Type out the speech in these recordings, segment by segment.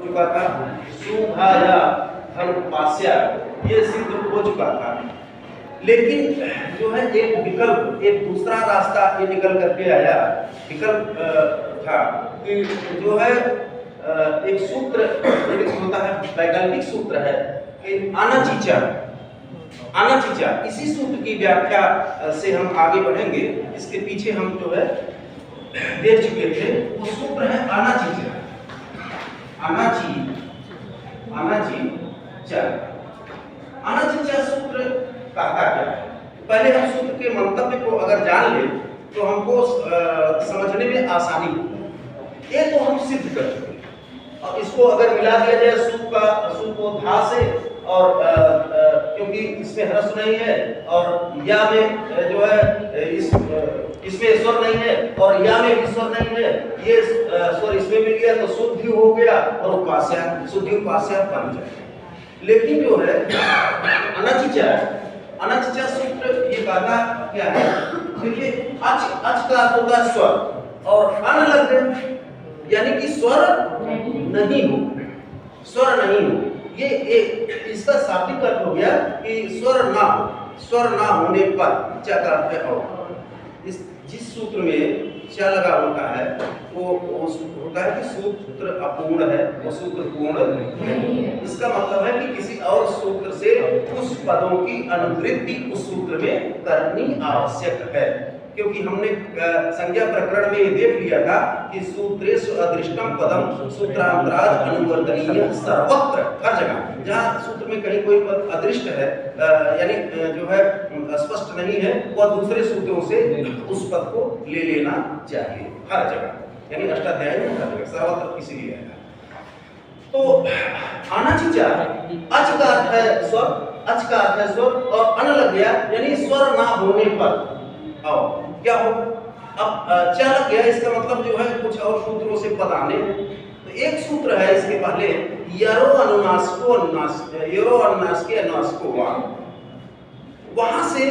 चुका था, सुधा या धनुपास्या ये सिद्ध हो चुका था। लेकिन जो है एक विकल्प, एक दूसरा रास्ता ये निकल करके आया, विकल्प था कि जो है एक सूत्र होता है, वैकल्पिक सूत्र है कि अनचिचा, अनचिचा, इसी सूत्र की व्याख्या से हम आगे बढ़ेंगे। इसके पीछे हम जो है देख चुके थे, वो सूत्र है अनचिचा, अनचिचा सूत्र कहता क्या है। पहले हम सूत्र के मंतव्य को अगर जान ले तो हमको समझने में आसानी होगी। ये तो हम सिद्ध कर चुके हैं, और इसको अगर मिला दिया जाए सु को धा से, और क्योंकि इसमें ह्रस्व नहीं है और या में जो है इसमें स्वर नहीं है और या में भी स्वर नहीं है, ये स्वर इसमें मिल गया तो शुद्धि हो गया और उपास्या, शुद्धि उपास्या बन जाए। लेकिन जो है अनचिचा सूत्र ये कहता क्या है, देखिए अच का होता है स्वर और अन लग गए, यानी कि स्वर नहीं हो, स्वर नहीं हो। ये एक इसका शाब्दिक अर्थ हो गया कि स्वर ना हो, स्वर ना होने पर च का अर्थ है और। इस जिस सूत्र में च लगा होता है वो होता है कि सूत्र अपूर्ण है, वो सूत्र पूर्ण नहीं है। इसका मतलब है कि किसी और सूत्र से उस पदों की अनुवृत्ति उस सूत्र में करनी आवश्यक है, क्योंकि हमने संज्ञा प्रकरण में ये देख लिया था कि सूत्रेषु अदृष्टम पदम सूत्रांतराद अनुवर्तनीय सर्वत्र, हर जगह जहाँ सूत्र में कहीं कोई पद अदृष्ट है यानी जो है स्पष्ट नहीं है, वह दूसरे सूत्रों से उस पद को ले लेना चाहिए हर जगह, यानी अष्टाध्यायी में हर जगह सर्वत्र इसीलिए है। तो अनचिचा, अच का अर्थ है स्वर, अच का अर्थ है स्वर और अन लग गया यानी स्वर ना होने पर और क्या हो, अब च लग गया, इसका मतलब जो है कुछ और सूत्रों से पद आने। तो एक सूत्र है इसके पहले यरो अनुनासिको अनुनास, यरो अनुनास के अनुनासिको वा, वहां से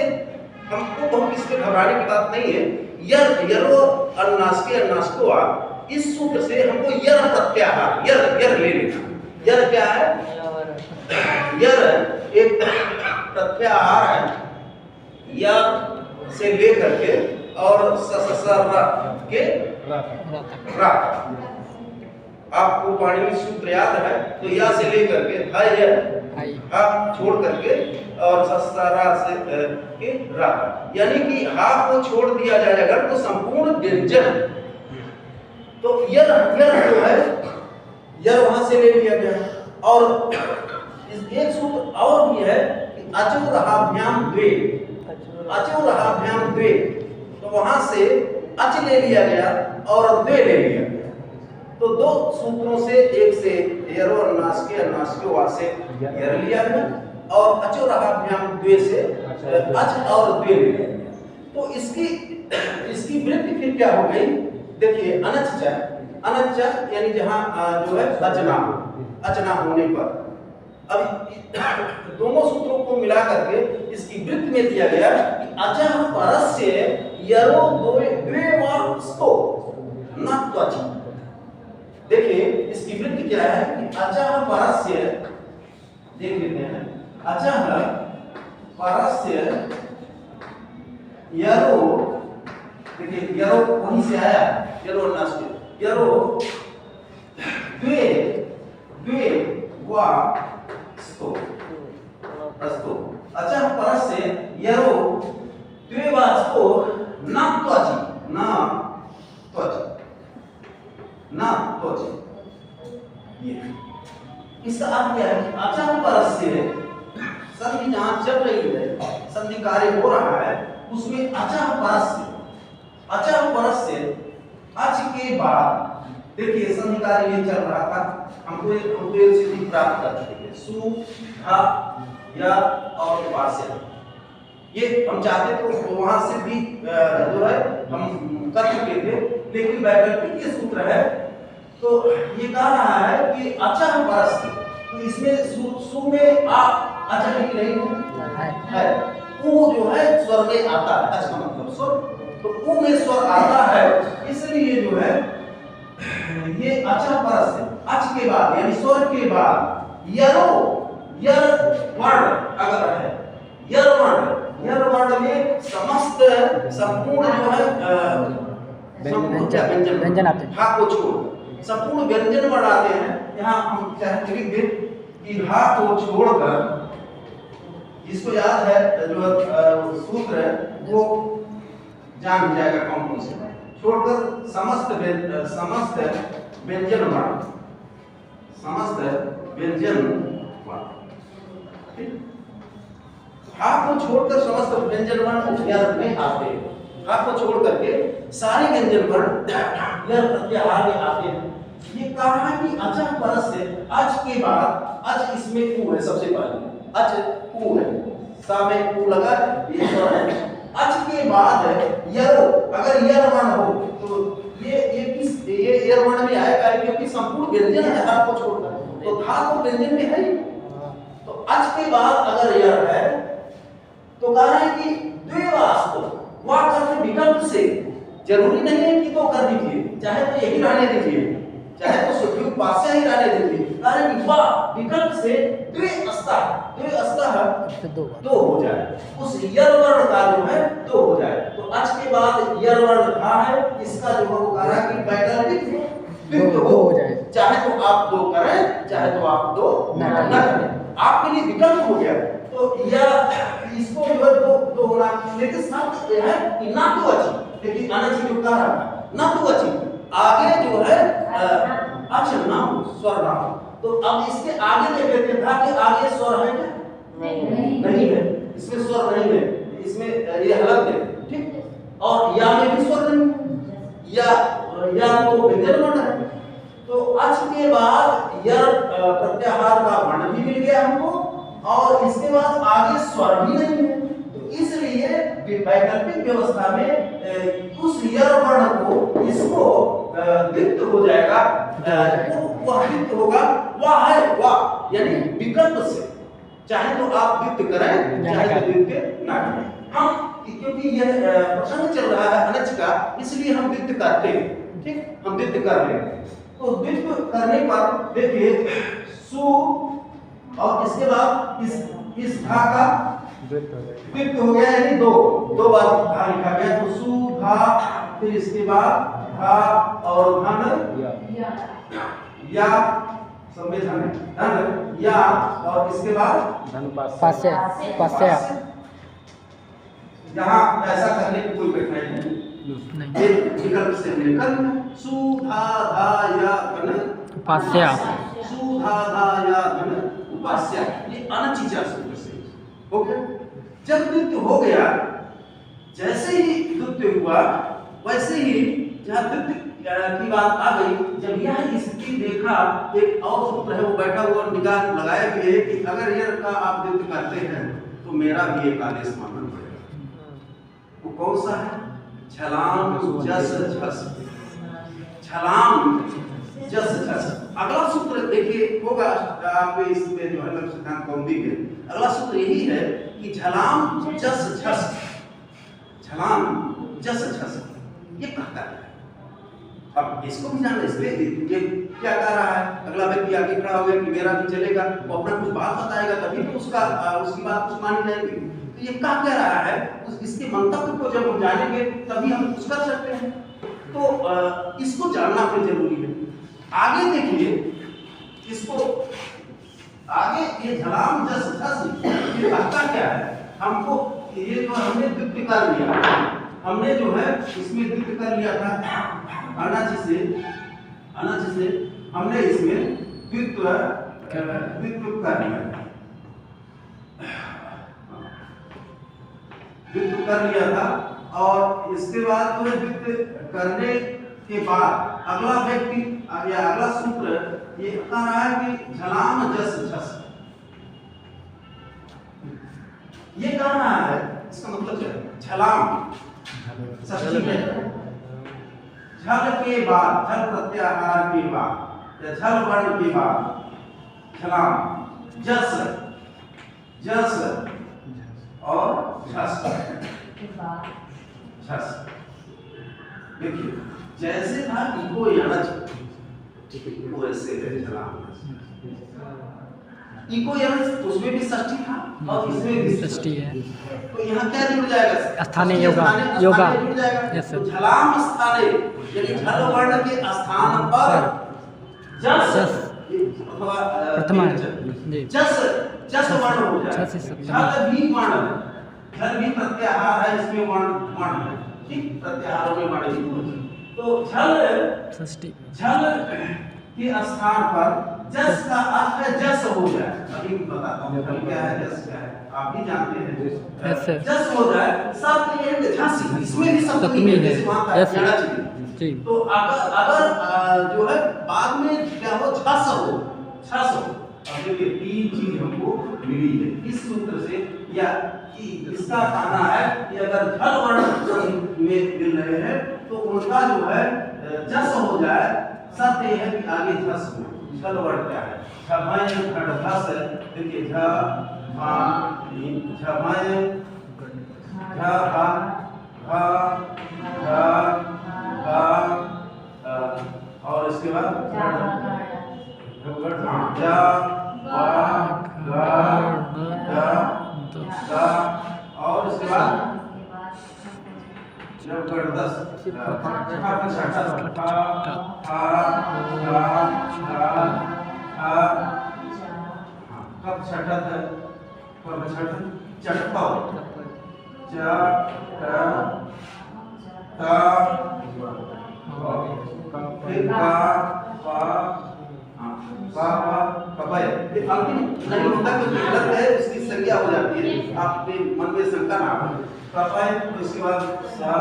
हमको बहुत इसके घबराने की बात नहीं है। यरो अनुनास के अनुनासिको वा, इस सूत्र से हमको यर प्रत्याहार, यर ले लेना। यर क्या है, यर एक प्रत्याहार है, यर से ले करके और के रा, आपको पाणिनि सूत्र याद है तो या से ले करके हा छोड़ करके और ससरा से के रा, यानी कि हा को छोड़ दिया जाएगा तो संपूर्ण व्यंजन, तो यर जो है यर वहां से ले लिया गया। और इस एक सूत्र और भी है कि अचो रहाभ्याम द्वे, अचो रहाभ्याम द्वे, तो वहां से अच ले लिया गया और द्वे ले लिया गया। तो दो सूत्रों से, एक से यरो अनुनास के वा से यर लिया गया और अचो रहाभ्याम द्वे से अच और द्वे ले लिया गया। तो इसकी वृत्ति फिर क्या हो गई, देखिए अनचिचा, अनचिचा यानी जहां जो है अचना होने पर। अब दोनों सूत्रों को मिला करके इसकी वृत्ति में दिया गया कि अचः परस्य यरो द्वे वा स्तो न त्वचि। देखिए इसकी वृत्ति क्या है कि अचः परस्य, देख लेते हैं, अचः परस्य यरो, देखिए यरो वहीं से आया, यरो नास्ति, यरो द्वे वा स्तो, अचः परस्य यरो द्वे वा स्तो न त्वचि, न त्वचि। ये इसका अर्थ क्या है कि अचः परस्य संधि जहां चल रही है, संधि कार्य हो रहा है, उसमें अचः परस्य अच के बाद, देखिए संधि कार्य ये चल रहा था, हमको एक स्थिति प्राप्त कर चुके हैं, सु धा या और उपास्य, ये हम चाहते तो वहां से भी जो है हम कर चुके थे, लेकिन वैकल्पिक ये सूत्र है तो ये कह रहा है कि अचः परस्य, तो इसमें सु में आ अचः की नहीं है, उ जो है स्वर में आता है, अच का मतलब स्वर, तो उ में स्वर आता है, इसलिए जो है ये अचा परस है, अच के बाद यानी स्वर के बाद यरो, यर वर्ण अगर है, यर वर्ण में समस्त संपूर्ण जो है व्यंजन आते हैं। हा को छोड़ संपूर्ण व्यंजन वर्ण आते हैं। यहाँ हम चाहे लिख दे कि हा को छोड़कर, जिसको याद है जो सूत्र है वो जान जाएगा कौन कौन से, छोड़कर समस्त व्यंजन वर्ण, समस्त व्यंजन वर्ण। हा को छोड़कर समस्त व्यंजन वर्ण यर में आते हैं। हा को छोड़ करके सारे व्यंजन वर्ण यर प्रत्याहार में आते हैं। ये कहा है कि अच परस है, अच के बाद, अच इसमें उ है सबसे पहले, अच उ है, सा में उ लगा ये स्वर है। अच के बाद है यरो, अगर यर वर्ण हो तो ये किस ये यर वर्ण में आएगा क्योंकि संपूर्ण व्यंजन है हा को छोड़कर, तो हा को व्यंजन में है। तो अच के बाद अगर यर है तो कह रहे हैं कि द्विवास्तव वाक अर्थ विकल्प से, जरूरी नहीं है कि तो कर दीजिए, चाहे तो यही रहने दीजिए, चाहे तो सुखी पास्य ही रहने दीजिए, कारण कि वाह विकल्प से दो हो जाए, उस यर वर्ण का जो है दो हो जाए। तो अच के बाद यर वर्ण था है, इसका जो है वो कह रहा है कि वैकल्पिक दो हो जाए, चाहे तो आप दो करें चाहे तो आप दो न करें, आपके लिए विकल्प हो गया। तो यह इसको जो है दो होना, लेकिन शब्द यह है कि ना तो अच्छी, लेकिन अनची जो कह रहा है ना तो अच्छी, आगे जो है अक्षर नाम स्वर नाम। तो अब इसके आगे देख लेते हैं, था कि आगे स्वर है क्या? नहीं है, इसमें स्वर नहीं है, इसमें ये हलक है, ठीक। और या में भी स्वर नहीं है, या तो व्यंजन वर्ण है। तो अच के बाद यर प्रत्याहार का वर्ण भी मिल गया हमको, और इसके बाद आगे स्वर भी नहीं है। तो इसलिए वैकल्पिक व्यवस्था में उस यर वर्ण को इसको द्वित्व हो जाएगा, वह द्वित्व होगा, वह है वाह, यानी विकल्प से, चाहे तो आप द्वित्व करें चाहे तो द्वित्व ना करें। हम क्योंकि यह प्रसंग चल रहा है अनच का, इसलिए हम द्वित्व करते हैं, ठीक, हम द्वित्व कर रहे हैं। तो द्वित्व करने पर देखिए सु और इसके बाद इस धा का द्वित्व हो गया, यानी दो बार धा लिखा गया। तो सु धा, फिर इसके बाद धा और धन या समय धन या, और इसके बाद धन पास्य। यहाँ ऐसा करने की कोई कठिनाई नहीं, एक विकल्प से लेकर सु धा धा या धन पास्य, सु धा धा या धन उपास्य, ये अनचिचा सूत्र से हो गया। जब द्वित्व हो गया, जैसे ही द्वित्व हुआ वैसे ही जहाँ द्वित्व की बात आ गई, जब यह स्थिति देखा, एक और सूत्र है वो बैठा हुआ निगाह लगाया भी है कि अगर यर का आप द्वित्व करते हैं तो मेरा भी एक आदेश मानना पड़ेगा। वो कौन सा है? छलाम जस झस, छलाम जस झस। अगला सूत्र देखिए होगा आप इसमें जो है लक्ष्यकांत कौंदी के, अगला सूत्र यही है कि झलाम जस झस, झलाम जस झस, ये कहता है। अब इसको भी जानना, इसलिए ये क्या कह रहा है, अगला व्यक्ति आगे खड़ा हो गया कि मेरा भी चलेगा, वो अपना कुछ बात बताएगा तभी तो उसकी बात कुछ मानी जाएगी। तो ये क्या कह रहा है, इसके मंतव्य को जब हम जानेंगे तभी हम कुछ कर सकते हैं। तो इसको जानना फिर जरूरी है। आगे देखिए, इसको आगे ये झलाम जस झस ये कहता क्या है हमको, ये जो हमने द्वित्व कर लिया, हमने जो है इसमें द्वित्व कर लिया था अनच से हमने इसमें द्वित्व कर लिया था। और इसके बाद जो द्वित्व करने के बाद अगला व्यक्ति या अगला सूत्र ये बता रहा है कि झलाम जस झस, ये कह रहा है, इसका मतलब क्या है? झलाम षष्ठी में झल के बाद, झल प्रत्याहार के बाद या झल वर्ण के बाद झलाम जस जस और झस झस। देखिए जैसे था इको याना ठीक है, इको ऐसे है छलांग, इको याना उसमें भी षष्ठी था और इसमें भी षष्ठी है। तो यहाँ क्या जुड़ जाएगा? स्थानीय योगा योगा जुड़ जाएगा। यस तो सर। झलाम स्थाने यानी झल वर्ण के स्थान पर जस अथवा प्रथमा जी जस वर्ण हो जाए। जस सप्तमी। झल भी वर्ण है, झल भी प्रत्याहार है, इसमें वर्ण है, ठीक, प्रत्याहारों में वर्ण है। तो झल षष्ठी के स्थान पर जस का अर्थ है जस हो जाए। अभी बताता हूँ झल क्या है, जस क्या है, आप भी जानते हैं। जस हो जाए सब ये झांसी, इसमें भी सप्तमी है, जैसे वहाँ का याना चाहिए। तो अगर जो है बाद में क्या हो, छस हो। अब देखिए तीन चीज हमको मिली है इस सूत्र से, या कि इसका कहना है कि अगर झल वर्ण में मिल रहे हैं तो उनका जो है जस हो जाए। सत्य यह है कि आगे झस हो। झल वर्ण क्या है? झमय घटघस, देखिए झ भा झमय झ भा और इसके बाद और इसके बाद नहीं होता क्योंकि गलत है, उसकी संज्ञा हो जाती है, आपके मन में शंका ना हो। कपाय, उसके बाद सा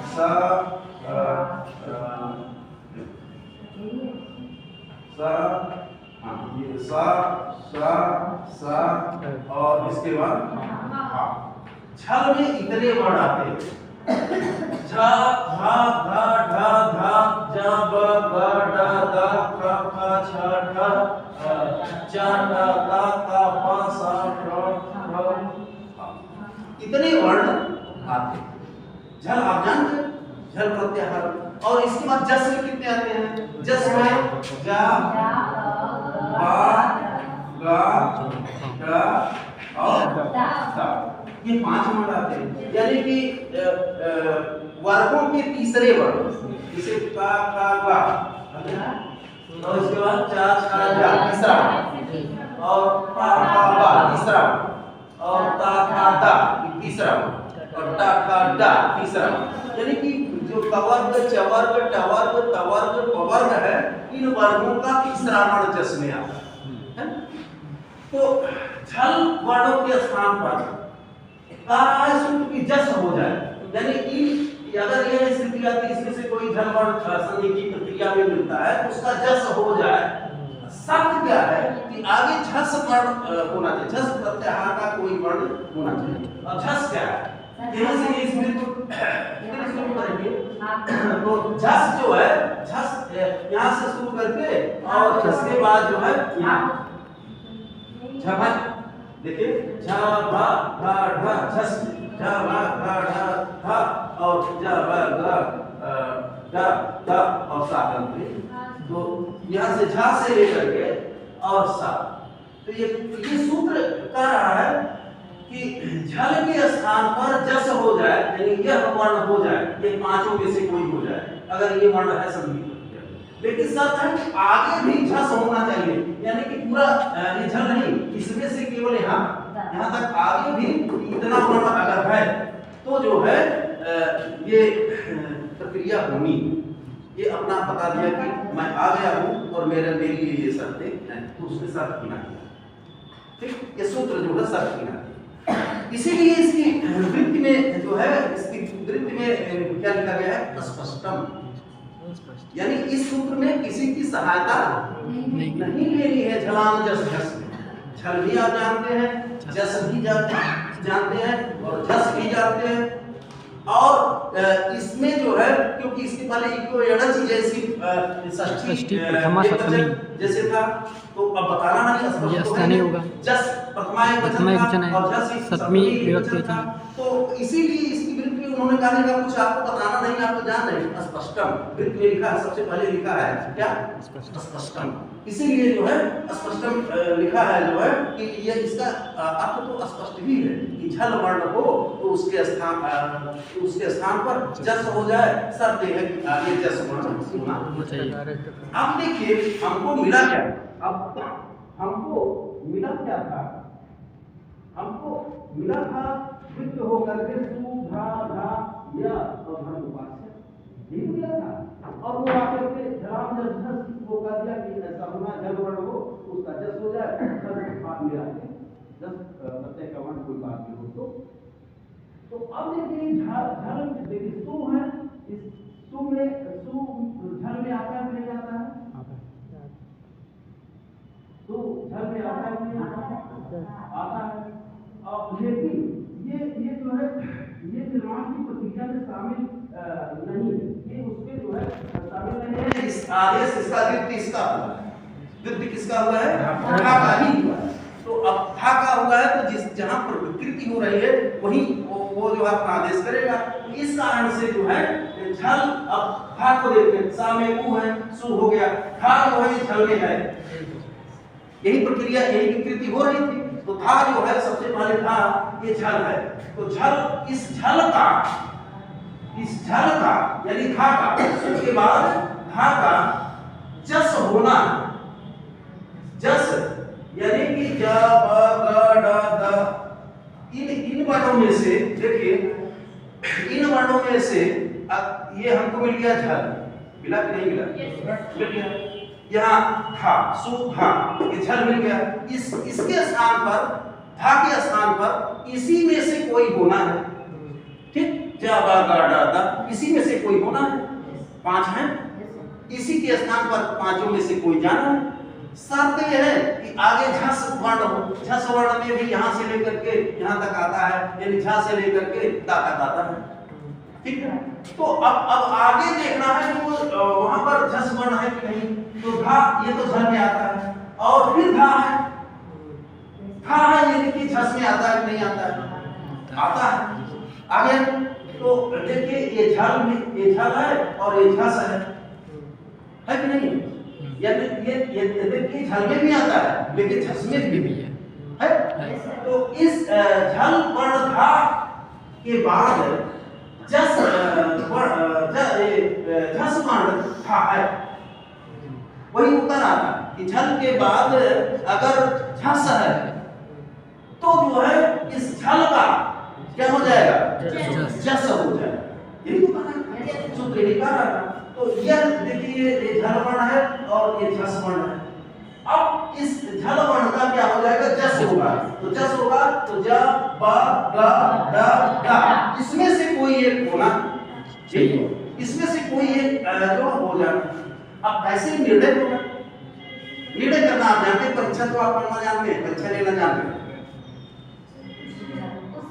सा सा ये सा और इसके बाद हा। छल में इतने वर्ण आते हैं, झा भा धा ढा धा जा ब ग ड द ख ख छ ठ च ट ता ता प स ठ ठ। इतने वर्ण आते हैं। झल आप जानते हैं, झल प्रत्याहार। और इसके बाद जस में कितने आते हैं? जस में जा बा गा ड और दा, ये 5 वर्ण आते हैं। यानी कि वर्गों के तीसरे वर्ण, जैसे का गा, और इसके बाद चा छा जा तीसरा, और पा बा तीसरा, और ता था दा तीसरा, और टा का डा तीसरा। यानी कि जो कवर्ग चवर्ग टवर्ग तवर्ग पवर्ग है, इन वर्गों का तीसरा वर्ण जस में आता है। तो झल वर्णों के स्थान पर सूत्र की जस हो जाए, यानी कि अगर यह स्थिति आती है इसमें से कोई झल वर्ण संधि की प्रक्रिया में मिलता है तो उसका जस हो जाए। शर्त क्या है कि आगे झस वर्ण होना चाहिए, झस प्रत्याहार का कोई वर्ण होना चाहिए। अब झस क्या है? यहाँ से इस बिंदु शुरू करेंगे तो झस जो है, झस यहाँ से शुरू करके और इसके बाद जो है यहाँ झभा, देखिए झ भा धा ढा झस, झ भा धा ढा धा और झ भा धा धा धा और सा करते। तो यहाँ से झा से लेकर के और सा, तो ये सूत्र कह रहा है कि झल के स्थान पर जस हो जाए, यानी यह वर्ण हो जाए, ये पांचों में से कोई हो जाए अगर ये वर्ण है संधि। लेकिन शर्त है कि आगे भी झस होना चाहिए, यानी कि पूरा ये झल नहीं, इसमें से केवल यहाँ तक आगे भी इतना वर्ण अगर है तो जो है ये प्रक्रिया होनी। ये अपना बता दिया कि मैं आ गया हूँ और मेरे लिए ये शर्तें हैं, तो उसके साथ गिना दिया। ठीक, ये सूत्र जो है शर्त गिना दिया। इसीलिए इसकी वृत्ति में जो है, इसकी वृत्ति में क्या लिखा गया है? स्पष्टम, यानी इस सूत्र में किसी की सहायता नहीं लेनी है। झलाम जस झस, झल भी आप जानते हैं, जस भी जानते हैं और झस भी जानते हैं। और इसमें जो है, क्योंकि इसके पहले इको एड़ा चीज है, षष्ठी प्रथमा सप्तमी जैसे था, तो अब बताना नहीं, ये स्थानीय होगा। जस प्रथमा वचन है और जस सप्तमी विभक्ति था, तो इसीलिए इसकी वृत्ति में उन्होंने कहा कि कुछ आपको बताना नहीं, आप तो जान रहे। स्पष्टम वृत्त में लिखा है, सबसे पहले लिखा है क्या? स्पष्टम। इसीलिए जो है स्पष्टम लिखा है जो है कि ये इसका अर्थ तो स्पष्ट ही है कि झल वर्ण हो तो उसके स्थान पर जस हो जाए, शर्त है कि आगे जस वर्ण होना चाहिए। अब देखिए हमको मिला क्या? अब हमको मिला क्या था? हमको मिला था वृत्त होकर के सु धा धा या और धर्म उपास्य, यही मिला था। और वो आकर के धराम जब धस वो कह दिया कि ऐसा होना, जल वर्ण हो उसका जस हो जाए, धस बात मिला के जस प्रत्यय का वर्ण कोई बात नहीं हो तो अब देखिए झल देखिए सु है, इस सु में सु झल में आता है नहीं आता है? तो झल में आता है नहीं आता है। और लेकिन ये जो है ये निर्माण की प्रक्रिया में शामिल नहीं है, ये उसके जो है शामिल नहीं है। इस आदेश इसका वृत्त इसका हुआ है, वृत्त किसका हुआ है? था का ही हुआ है। तो अब था का हुआ है तो जिस जहां पर विकृति हो रही है वहीं वो जो अपना आदेश करेगा। इस कारण से जो है झल, अब था को देखते सा में उ है, सु हो गया, था जो है झल में है, यही प्रक्रिया यही विकृति हो रही थी। तो था जो है सबसे पहले था ये झल है, तो झल इस झल का यानी था का, उसके बाद था का जस होना, जस यानी कि ज ब ग ड द इन वर्णों में से देखिए, इन वर्णों में से ये हमको मिल गया झल, मिला कि नहीं मिला? मिल गया। यहाँ था सु था ये झल मिल गया। इसके स्थान पर था के स्थान पर इसी में से कोई होना है, ठीक? जा बा गा डा दा इसी में से कोई होना है, पांच हैं, इसी के स्थान पर पांचों में से कोई जाना है। शर्त यह है कि आगे झस वर्ण हो, झस वर्ण में भी यहाँ से लेकर के यहाँ तक आता है, यानी झा से लेकर के दा तक आता है, ठीक है? तो अब आगे देखना है कि वो वहां पर झस वर्ण है कि नहीं। तो धा ये तो झल में आता है, और फिर धा है, था है यानी कि झस में आता है कि नहीं आता है? आता है। आगे तो देखिए ये झल में ये झल है और ये झस है कि नहीं? यानी ये देखिए झल में भी आता है लेकिन झस में भी है। तो इस झल वर्ण धा के बाद जस वर्ण था है, वही उत्तर आता कि झल के बाद अगर झस है तो जो है इस झल का क्या हो जाएगा? जस हो जाएगा। यही तो कहना सूत्र यही कह रहा था। तो यह देखिए ये झल वर्ण है और ये झस वर्ण है। अब इस झल वर्ण का क्या हो जाएगा? जस होगा। तो जस होगा तो ज ब ग ड ड इसमें से कोई एक होना, ठीक? इसमें से कोई एक जो हो जाना। अब ऐसे निर्णय होगा, निर्णय करना आप जानते हैं, परीक्षा तो आप पढ़ना जानते हैं, परीक्षा लेना जानते हैं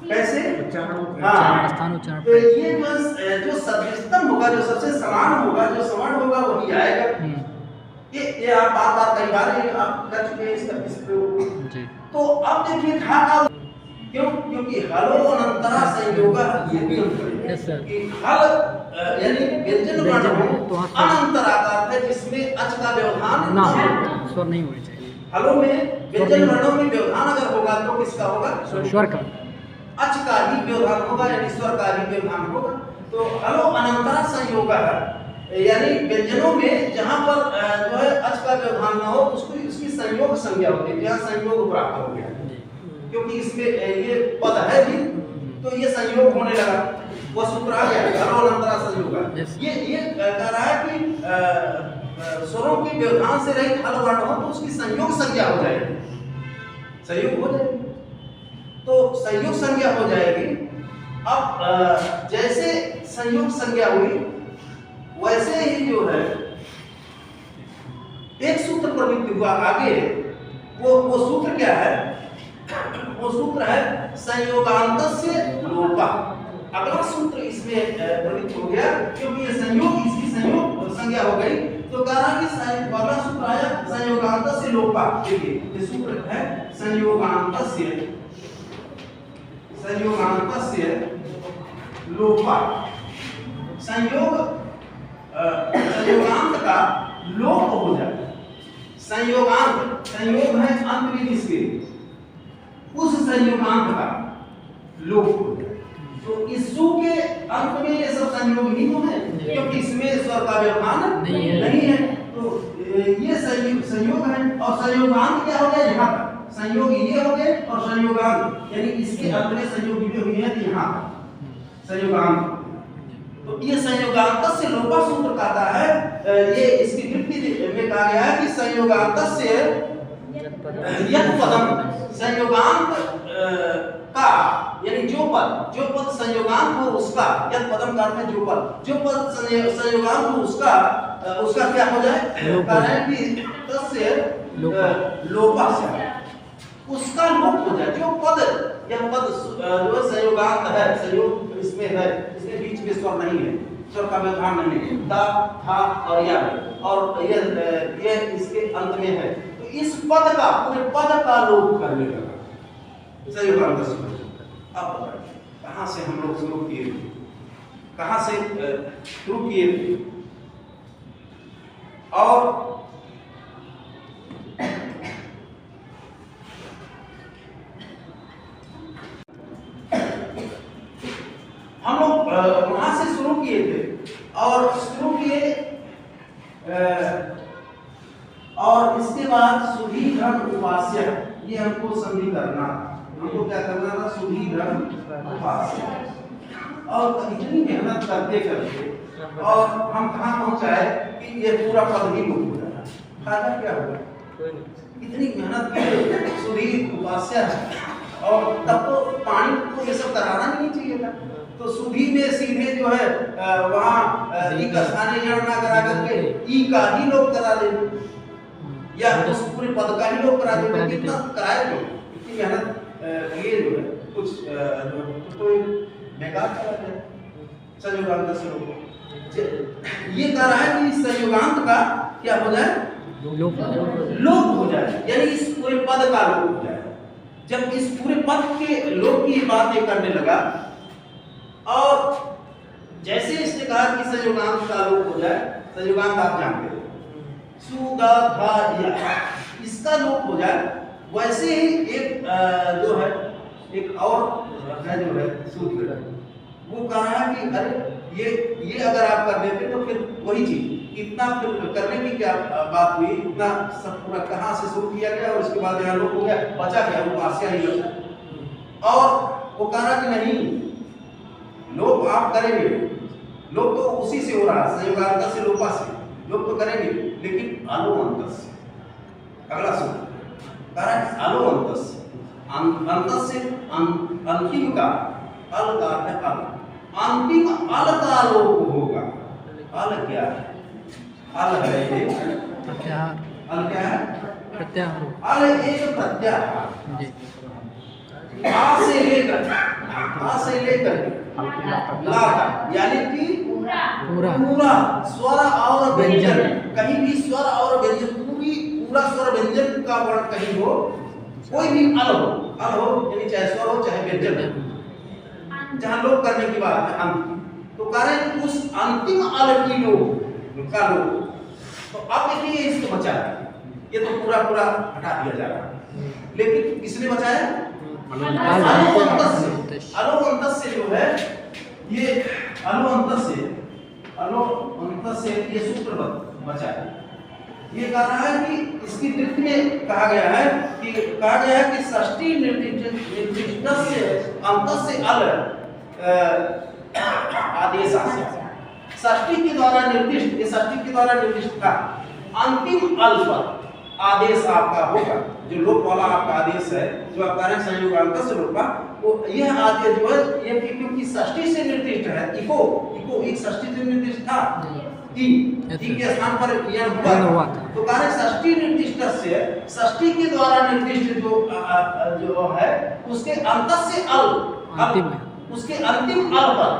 कैसे? हाँ, तो ये जो सर्वोत्तम होगा, जो सबसे समान होगा, जो समान होगा वही आएगा। ये आप बार कई बार आप कर चुके हैं इस प्रयोग। तो अब देखिए था का क्योंकि हलो अनंतरा संयोगा ये भी हम करेंगे कि हल यानी व्यंजन वर्ण हो अनंतरा का अर्थ है जिसमें अच का व्यवधान ना हो, स्वर नहीं होना चाहिए। हलो में व्यंजन वर्णों में व्यवधान अगर होगा तो किसका होगा? स्वर का। अच का ही व्यवधान होगा यानी स्वर का ही व्यवधान होगा। तो हलो अनंतरा संयोगा यानी व्यंजनों में जहां पर जो है अच का व्यवधान ना हो उसको उसकी संयोग संज्ञा होती है, जहां संयोग प्राप्त हो गया क्योंकि इसमें ये पद है भी तो ये संयोग होने लगा, वो सूत्र आ गया हलो अनंतरा संयोग। ये कह रहा है कि स्वरों के व्यवधान से रहित हल वर्ण हो तो उसकी संयोग संज्ञा हो जाएगी, संयोग हो जाएगी। तो संयोग संज्ञा हो जाएगी। अब जैसे संयोग संज्ञा हुई वैसे ही जो है एक सूत्र प्रवृत्ति हुआ आगे, वो सूत्र क्या है? वो सूत्र है संयोगांतस्य लोपः। अगला सूत्र इसमें प्रवृत्त हो गया क्योंकि ये संयोग इसकी संयोग संज्ञा हो गई। तो कह रहा कि अगला सूत्र आया संयोगांतस्य लोपः। देखिए ये सूत्र है संयोगांतस्य लोपा। संयोगांत का लोप हो जाए। संयोगांत, संयोग है अंत में किसके, उस संयोगांत का लोप हो जाए। तो इस सु के अंत में ये सब संयोग नहीं है, क्योंकि इसमें स्वर का व्यवधान नहीं है। तो ये संयोग है। और संयोगांत क्या हो गया, यहाँ पर संयोग ये हो गए और संयोगांत यानी इसके अंत में संयोग जुड़े हुए हैं, यहाँ संयोगांत। तो ये संयोगांत से लोपा सूत्र कहता है, ये इसकी वृत्ति में कहा गया है कि संयोगांत से यत् पदम, संयोगांत का यानी जो पद संयोगांत हो उसका, यत् पदम का अर्थ है जो पद संयोगांत हो उसका क्या हो जाए, कारण कि तस्य लोपा से उसका लोप हो जाए। जो पद, यह पद जो संयोगांत है, संयोग इसमें है, इसके बीच में स्वर नहीं है, स्वर का व्यवधान नहीं है, ता था और या, और ये इसके अंत में है। तो इस पद का, पूरे पद का लोप करने लगा संयोगांत से। अब कहां से हम लोग शुरू किए, कहां से शुरू किए थे, और हम लोग वहां से शुरू किए थे और शुरू किए, और इसके बाद सुधी धर्म उपास्य, ये हमको संधि करना, हमको क्या करना था, सुधी धर्म उपास्य। और इतनी मेहनत करते करते और हम कहाँ पहुंचाए कि ये पूरा पद ही लोप हो जाता। फायदा क्या हुआ, इतनी मेहनत की सुधी उपास्य, और तब तो पानी को ये सब कराना नहीं चाहिए था। तो सुधी में सीधे जो है वहाँ ई का स्थानीय जड़ ना करा करके ई का ही लोप करा देंगे, या उस पूरे पद का ही लोप करा देंगे। कितना कराए, तो इतनी मेहनत किए जो है कुछ तो बेकार चला जाए। संयोगांत से लोप, ये कह रहा है कि इस संयोगांत का क्या हो जाए, लोप हो जाए, यानी इस पूरे पद का लोप हो जाए। जब इस पूरे पद के लोप की बात ये करने लगा, और जैसे इसने कहा कि संयोगांत का लोप हो जाए, संयोगांत आप जानते हो सु दा धा या, इसका लोप हो जाए, वैसे ही एक जो है एक और है जो है सूत्र, वो कह रहा है कि अरे ये अगर आप कर देते तो फिर वही चीज, इतना फिर करने की क्या बात हुई, इतना सब पूरा कहाँ से शुरू किया गया और उसके बाद यहाँ लोप हो गया, बचा क्या, वो आसिया ही बचा। और वो कह रहा कि नहीं, लोप आप करेंगे, लोप तो उसी से हो रहा है, संयोगांत से लोपा से लोप तो करेंगे, लेकिन अनुअंत से। अगला सूत्र कारण अनुअंत से, अंत से अंतिम का, अल का है अल, अंतिम अल का लोप होगा। अल क्या है, अल है ये प्रत्याहार, अल क्या है, प्रत्याहार, अल एक प्रत्याहार जी। आ से लेकर ला तक, यानी कि पूरा स्वर और व्यंजन, कहीं भी स्वर और व्यंजन, पूरा स्वर व्यंजन का वर्ण कहीं हो, कोई भी अल हो यानी चाहे स्वर हो चाहे व्यंजन, जहां लोप करने की बात है अंत, तो कारण उस अंतिम अल की लोप का लोप। तो अब देखिए इसको बचा, ये तो पूरा हटा दिया जा रहा है, लेकिन किसने बचाया, अनुअंत से जो है, ये अनुअंत से ये सूत्र बचा है। ये कह रहा है कि इसकी वृत्ति में कहा गया है कि षष्ठी निर्दिष्ट से अंत से अल आदेश, षष्ठी के द्वारा निर्दिष्ट, ये षष्ठी के द्वारा निर्दिष्ट था, अंतिम अल पर आदेश आपका होगा, जो लोप वाला आपका आदेश है, जो आप कह रहे हैं संयोगांत से लोपा, वो यह आदेश जो है ये क्योंकि षष्ठी से निर्दिष्ट है, इको एक षष्ठी से निर्दिष्ट था, ई के स्थान पर यह हुआ, तो कह रहे षष्ठी निर्दिष्ट से, षष्ठी के द्वारा निर्दिष्ट जो है उसके अंत से अल, उसके अंतिम अल पर,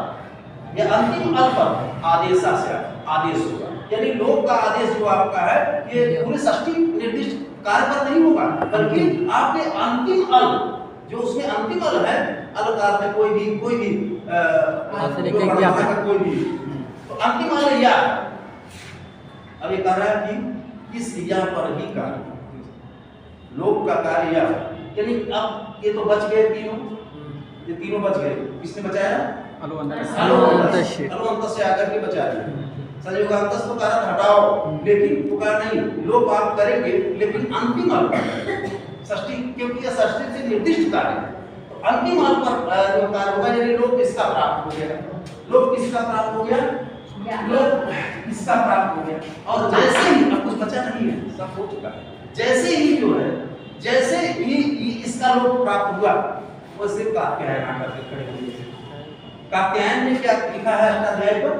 यह अंतिम अल पर आदेश होगा, यानी लोप का आदेश जो आपका है ये पूरे षष्ठी निर्दिष्ट कार्य पर नहीं होगा, बल्कि आपके अंतिम अल जो उसमें अंतिम अल है, अलकार में कोई भी से लेके जो क्या का कोई भी, तो अंतिम अल या। अब ये कह रहा है कि इस या पर ही कार्य, लोक का कार्य या, यानी अब ये तो बच गए तीनों, ये तीनों बच गए। किसने बचाया? अलवंत से आकर के बचा दिया। संयोगांतस तो कारण हटाओ, लेकिन वो कहा नहीं, लोप आप करेंगे लेकिन अंतिम अल षष्ठी, क्योंकि यह षष्ठी से निर्दिष्ट कार्य है, तो अंतिम अल पर जो कार्य होगा, यानी लोप इसका प्राप्त हो गया। लोप किसका प्राप्त हो गया? लोप इसका प्राप्त हो गया। और जैसे ही, अब कुछ बचा नहीं है, सब हो चुका है। जैसे ही जो है, जैसे ही इसका लोप प्राप्त हुआ, वो सिर्फ कात्यायन आकर के खड़े हुए। कात्यायन ने क्या लिखा है अध्याय पर?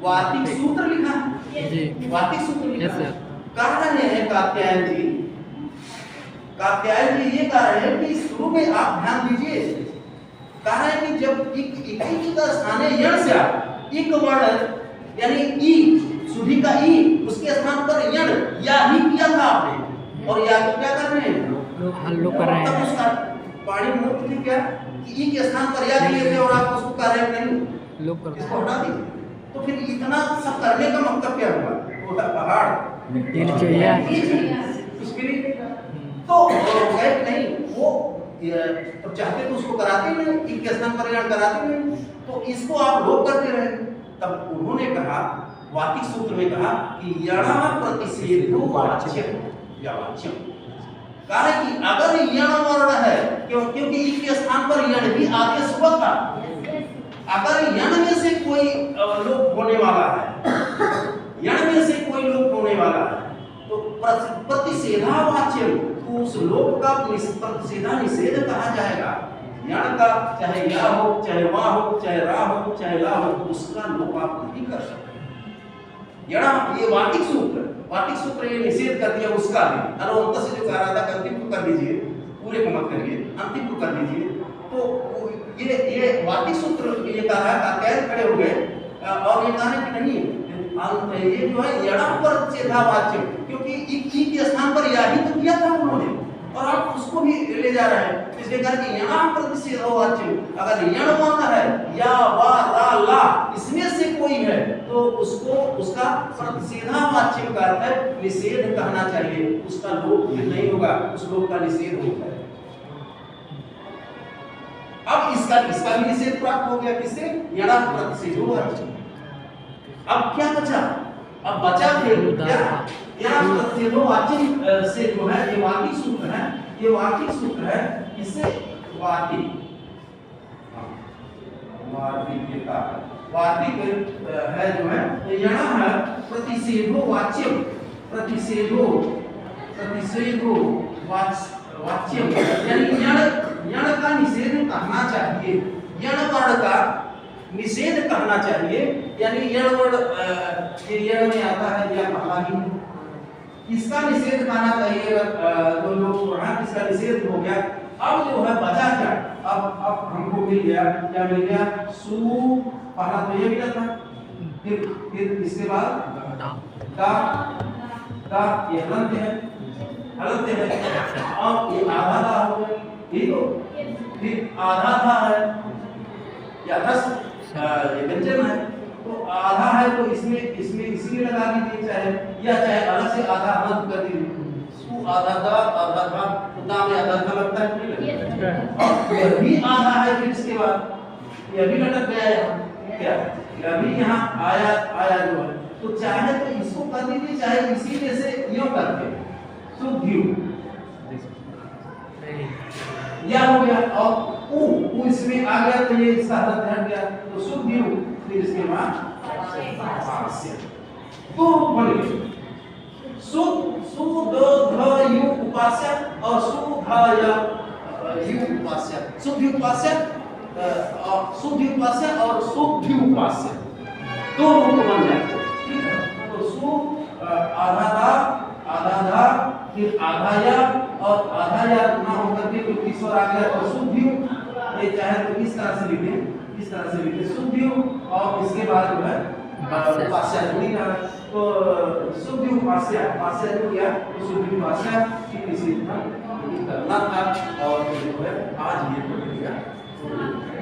वार्तिक सूत्र लिखा है जी, वार्तिक सूत्र लिखा है। कह रहे हैं कात्यायन जी, कात्यायन जी ये कह रहे हैं कि शुरू में आप ध्यान दीजिए, कह रहे हैं कि जब इक का स्थान है यण से आप इक वर्ण, यानी ई सुधी का ई, उसके स्थान पर यण या ही किया था आपने, और या को क्या कर रहे हैं? लोप कर रहे हैं। उसका पाणी मूर्ख थी क्या कि ई के स्थान पर या किए थे और आप उसको कह रहे हैं नहीं, लोप कर, इसको हटा दी। तो फिर इतना सब करने का मतलब क्या हुआ? छोटा पहाड़ कुछ भी नहीं। तो नहीं, वो तो चाहते तो उसको कराते ही नहीं, ई के स्थान पर यण कराते नहीं, तो इसको आप लोप करते रहे। तब उन्होंने कहा, वार्तिक सूत्र में कहा कि यणा प्रतिषेधो वाच्यम या वाच्यम, कहा कि अगर यण वर्ण है, क्योंकि ई के स्थान पर यण भी आदेश हुआ था, अगर यण में से कोई लोप होने वाला है, यण में से कोई लोप होने वाला है, तो प्रतिषेधावाच्य, तो उस लोप का प्रतिषेधा निषेध कहा जाएगा। यण का चाहे या हो, चाहे वा हो, चाहे रा हो, चाहे ला हो, उसका लोप आप नहीं कर सकते। यण ये वार्तिक सूत्र ये निषेध कर दिया उसका भी। अलवंत से जो कह रहा था अंतिम को कर दीजिए, पूरे को मत करिए, अंतिम को कर दीजिए। तो ये वार्तिक सूत्र ये कह रहा है, कात्यायन खड़े हो गए और ये कह रहे कि नहीं, ये जो है यणा पर प्रतिषेधावाच्य, क्योंकि ई के स्थान पर या ही तो किया था उन्होंने, और आप उसको भी ले जा रहे हैं। इसलिए कहा कि यणा प्रतिषेधावाच्य, अगर यण वर्ण है, या वा रा ला, इसमें से कोई है, तो उसको उसका प्रतिषेधावाच्य का अर्थ है निषेध कहना चाहिए, उसका लोप नहीं होगा, उस लोप का निषेध होगा। अब इसका भी निषेध प्राप्त हो गया, किससे? यणा प्रतिषेधावाच्य। अब क्या बचा? अब बचा फिर क्या? यणा प्रतिषेधावाच्य से जो है ये वार्तिक सूत्र है, ये वार्तिक सूत्र है, इससे वार्तिक है जो है, यणा है प्रतिषेधावाच्यम, वाच्यम, यानी यण का निषेध कहना चाहिए, यण वर्ण का निषेध कहना चाहिए, यानी यण वर्ण यण में आता है या पहला ही, इसका निषेध कहना चाहिए। जो लोग पढ़ा, इसका निषेध हो गया। अब जो है बचा क्या? अब हमको मिल गया, क्या मिल गया? सु, पहला तो ये मिला था, फिर इसके बाद दा ये हलंत है, और ये आधा था हो गया, ठीक हो, फिर आधा था है या दस ये व्यंजन है, तो आधा है तो इसमें इसी में लगा दीजिए, चाहे अलग से आधा रद्द कर दीजिए। सु आधा था, तो दा में आधा था लगता है, नहीं लगता? और यह भी आधा है, फिर इसके बाद यह भी लटक गया यहाँ, क्या यह भी यहाँ आया जो है, तो चाहे तो इसको कर दीजिए, चाहे इसी में से यूं करके सुध्यु या हो गया, और उ इसमें आ गया, तो ये इसका हद हट गया, तो सुध्यु, फिर इसके बाद हास्य, तो बन गए सु द ध यु उपास्य और सु ध य यु उपास्य, शुद्धि उपास्य और शुद्धि उपास्य, दो रूप बन जाते, ठीक है? तो सु आधा धा, फिर आधा या, और आधा या ना होकर के कोई ईश्वर आ गया, और शुद्धि, ये चाहे तो इस तरह से लिखें शुद्धि, और इसके बाद जो है उपास्य जुड़ी रहा है, तो शुद्धि उपास्य जो किया, तो शुद्धि उपास्य की निषेध करना था और जो है आज ये प्रक्रिया